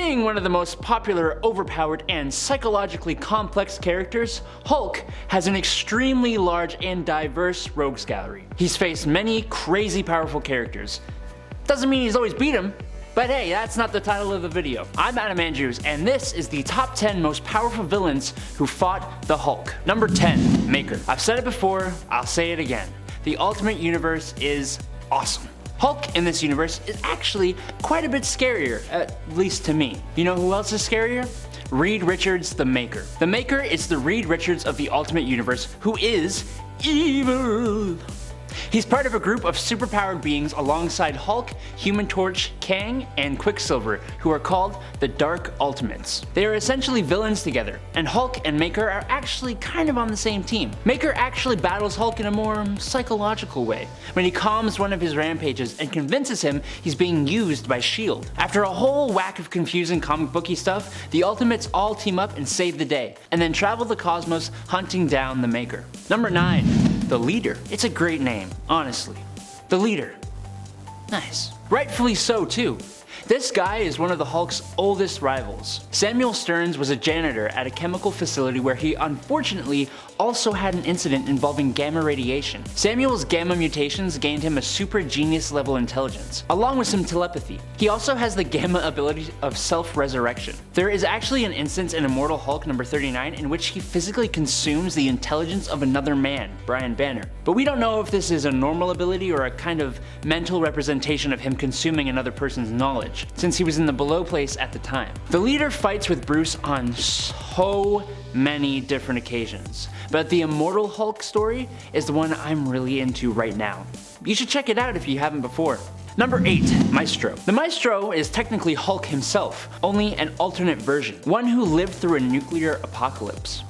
Being one of the most popular, overpowered, and psychologically complex characters, Hulk has an extremely large and diverse rogues gallery. He's faced many crazy powerful characters. Doesn't mean he's always beat them, but hey, that's not the title of the video. I'm Adam Andrews, and this is the top 10 most powerful villains who fought the Hulk. Number 10, Maker. I've said it before, I'll say it again. The Ultimate Universe is awesome. Hulk in this universe is actually quite a bit scarier, at least to me. You know who else is scarier? Reed Richards, the Maker. The Maker is the Reed Richards of the Ultimate Universe, who is evil. He's part of a group of superpowered beings alongside Hulk, Human Torch, Kang, and Quicksilver, who are called the Dark Ultimates. They are essentially villains together, and Hulk and Maker are actually kind of on the same team. Maker actually battles Hulk in a more psychological way, when he calms one of his rampages and convinces him he's being used by S.H.I.E.L.D. After a whole whack of confusing comic booky stuff, the Ultimates all team up and save the day, and then travel the cosmos hunting down the Maker. Number 9. The Leader. It's a great name, honestly. The Leader. Nice. Rightfully so too. This guy is one of the Hulk's oldest rivals. Samuel Stearns was a janitor at a chemical facility where he unfortunately also had an incident involving gamma radiation. Samuel's gamma mutations gained him a super genius level intelligence, along with some telepathy. He also has the gamma ability of self-resurrection. There is actually an instance in Immortal Hulk number 39 in which he physically consumes the intelligence of another man, Brian Banner. But we don't know if this is a normal ability or a kind of mental representation of him consuming another person's knowledge, since he was in the below place at the time. The Leader fights with Bruce on so many different occasions, but the Immortal Hulk story is the one I'm really into right now. You should check it out if you haven't before. Number 8, Maestro. The Maestro is technically Hulk himself, only an alternate version, one who lived through a nuclear apocalypse.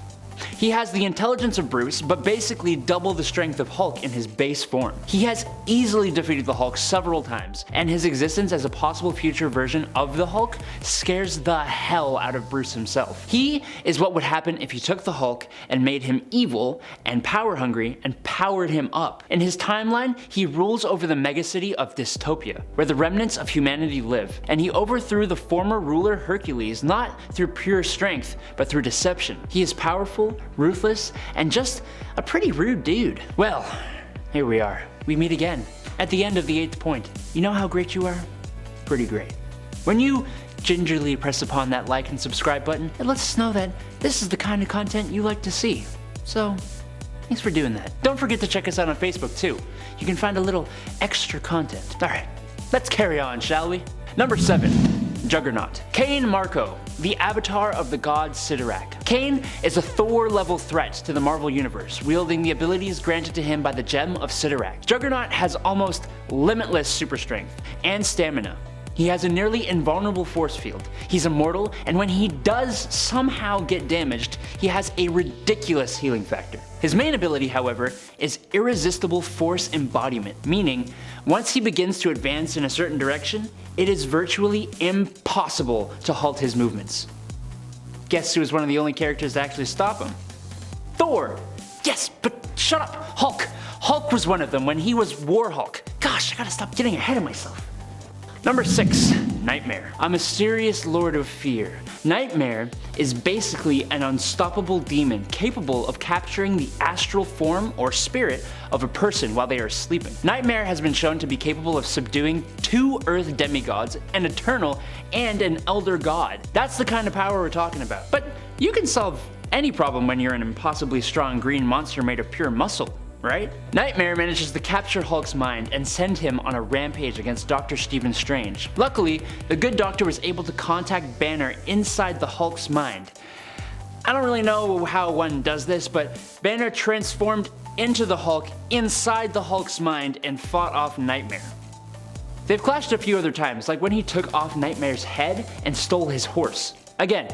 He has the intelligence of Bruce, but basically double the strength of Hulk in his base form. He has easily defeated the Hulk several times, and his existence as a possible future version of the Hulk scares the hell out of Bruce himself. He is what would happen if you took the Hulk and made him evil and power hungry and powered him up. In his timeline, he rules over the megacity of Dystopia, where the remnants of humanity live, and he overthrew the former ruler Hercules not through pure strength, but through deception. He is powerful, ruthless, and just a pretty rude dude. Well, here we are. We meet again at the end of the 8th point. You know how great you are? Pretty great. When you gingerly press upon that like and subscribe button, it lets us know that this is the kind of content you like to see. So, thanks for doing that. Don't forget to check us out on Facebook too. You can find a little extra content. Alright, let's carry on, shall we? Number 7. Juggernaut. Cain Marko, the avatar of the god Sidorak. Cain is a Thor-level threat to the Marvel Universe, wielding the abilities granted to him by the Gem of Sidorak. Juggernaut has almost limitless super strength and stamina. He has a nearly invulnerable force field. He's immortal, and when he does somehow get damaged, he has a ridiculous healing factor. His main ability, however, is irresistible force embodiment, meaning once he begins to advance in a certain direction, it is virtually impossible to halt his movements. Guess who was one of the only characters to actually stop him? Thor! Yes, but shut up! Hulk! Hulk was one of them when he was War Hulk. Gosh, I gotta stop getting ahead of myself. Number 6, Nightmare. A mysterious lord of fear. Nightmare is basically an unstoppable demon capable of capturing the astral form or spirit of a person while they are sleeping. Nightmare has been shown to be capable of subduing 2 Earth demigods, an Eternal, and an Elder God. That's the kind of power we're talking about. But you can solve any problem when you're an impossibly strong green monster made of pure muscle, right? Nightmare manages to capture Hulk's mind and send him on a rampage against Dr. Stephen Strange. Luckily, the good doctor was able to contact Banner inside the Hulk's mind. I don't really know how one does this, but Banner transformed into the Hulk inside the Hulk's mind and fought off Nightmare. They've clashed a few other times, like when he took off Nightmare's head and stole his horse. Again,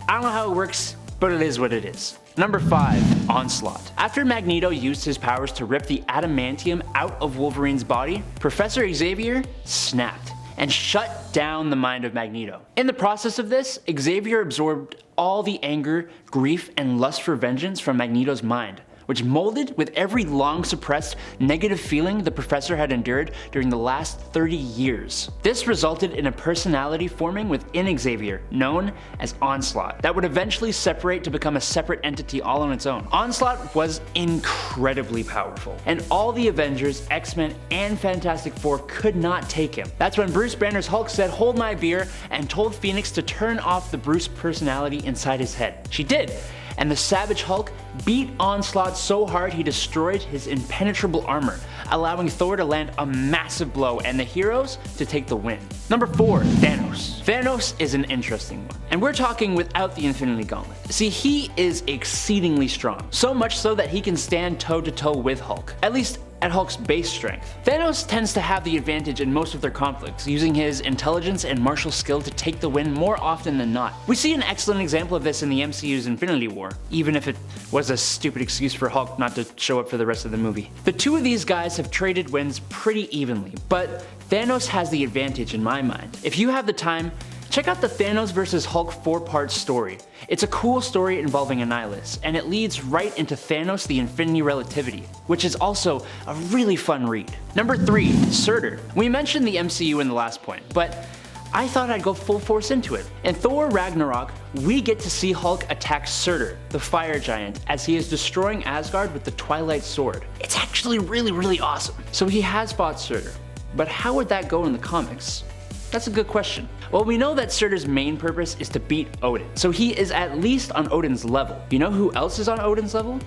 I don't know how it works, but it is what it is. Number 5, Onslaught. After Magneto used his powers to rip the adamantium out of Wolverine's body, Professor Xavier snapped and shut down the mind of Magneto. In the process of this, Xavier absorbed all the anger, grief, and lust for vengeance from Magneto's mind, which molded with every long suppressed negative feeling the professor had endured during the last 30 years. This resulted in a personality forming within Xavier, known as Onslaught, that would eventually separate to become a separate entity all on its own. Onslaught was incredibly powerful, and all the Avengers, X-Men, and Fantastic Four could not take him. That's when Bruce Banner's Hulk said, "Hold my beer," and told Phoenix to turn off the Bruce personality inside his head. She did, and the Savage Hulk beat Onslaught so hard he destroyed his impenetrable armor, allowing Thor to land a massive blow and the heroes to take the win. Number 4, Thanos. Thanos is an interesting one, and we're talking without the Infinity Gauntlet. See, he is exceedingly strong, so much so that he can stand toe-to-toe with Hulk, at least at Hulk's base strength. Thanos tends to have the advantage in most of their conflicts, using his intelligence and martial skill to take the win more often than not. We see an excellent example of this in the MCU's Infinity War, even if it was a stupid excuse for Hulk not to show up for the rest of the movie. The two of these guys have traded wins pretty evenly, but Thanos has the advantage in my mind. If you have the time, check out the Thanos vs. Hulk 4-part story. It's a cool story involving Annihilus, and it leads right into Thanos the Infinity Relativity, which is also a really fun read. Number 3, Surtur. We mentioned the MCU in the last point, but I thought I'd go full force into it. In Thor Ragnarok, we get to see Hulk attack Surtur, the fire giant, as he is destroying Asgard with the Twilight Sword. It's actually really awesome. So he has fought Surtur, but how would that go in the comics? That's a good question. Well, we know that Surtur's main purpose is to beat Odin, so he is at least on Odin's level. You know who else is on Odin's level?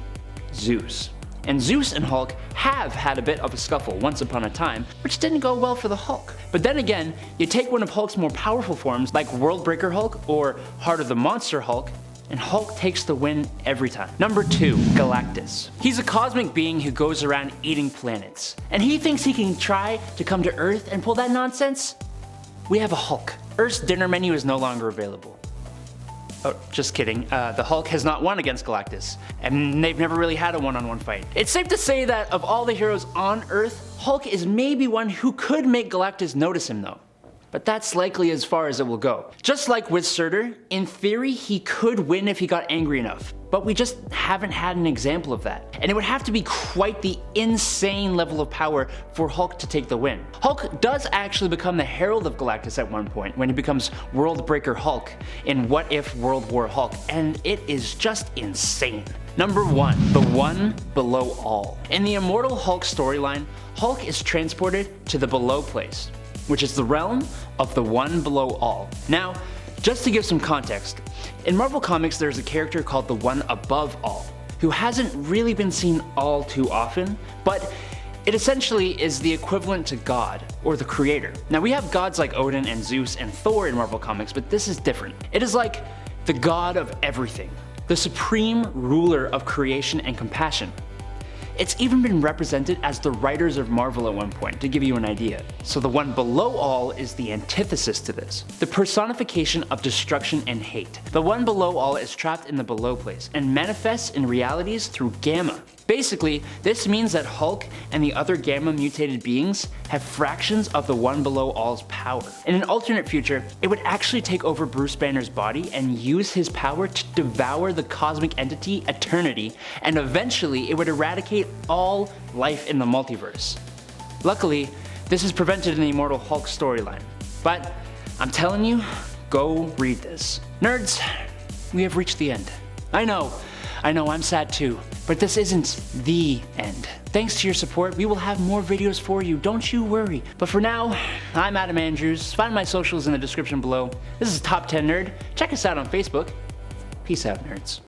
Zeus. And Zeus and Hulk have had a bit of a scuffle once upon a time, which didn't go well for the Hulk. But then again, you take one of Hulk's more powerful forms like Worldbreaker Hulk or Heart of the Monster Hulk, and Hulk takes the win every time. Number 2, Galactus. He's a cosmic being who goes around eating planets, and he thinks he can try to come to Earth and pull that nonsense? We have a Hulk. Earth's dinner menu is no longer available. Oh, just kidding. The Hulk has not won against Galactus, and they've never really had a one-on-one fight. It's safe to say that of all the heroes on Earth, Hulk is maybe one who could make Galactus notice him though. But that's likely as far as it will go. Just like with Surtur, in theory he could win if he got angry enough, but we just haven't had an example of that. And it would have to be quite the insane level of power for Hulk to take the win. Hulk does actually become the Herald of Galactus at one point when he becomes Worldbreaker Hulk in What If World War Hulk, and it is just insane. Number 1, the One Below All. In the Immortal Hulk storyline, Hulk is transported to the Below Place, which is the realm of the One Below All. Now, just to give some context, in Marvel Comics there's a character called the One Above All, who hasn't really been seen all too often, but it essentially is the equivalent to God, or the Creator. Now we have gods like Odin and Zeus and Thor in Marvel Comics, but this is different. It is like the God of everything, the supreme ruler of creation and compassion. It's even been represented as the writers of Marvel at one point, to give you an idea. So the One Below All is the antithesis to this, the personification of destruction and hate. The One Below All is trapped in the Below Place and manifests in realities through Gamma. Basically, this means that Hulk and the other Gamma mutated beings have fractions of the One Below All's power. In an alternate future, it would actually take over Bruce Banner's body and use his power to devour the cosmic entity Eternity, and eventually it would eradicate all life in the multiverse. Luckily, this is prevented in the Immortal Hulk storyline, but I'm telling you, go read this. Nerds, we have reached the end. I know, I'm sad too, but this isn't the end. Thanks to your support, we will have more videos for you, don't you worry. But for now, I'm Adam Andrews. Find my socials in the description below. This is Top 10 Nerd. Check us out on Facebook. Peace out, nerds.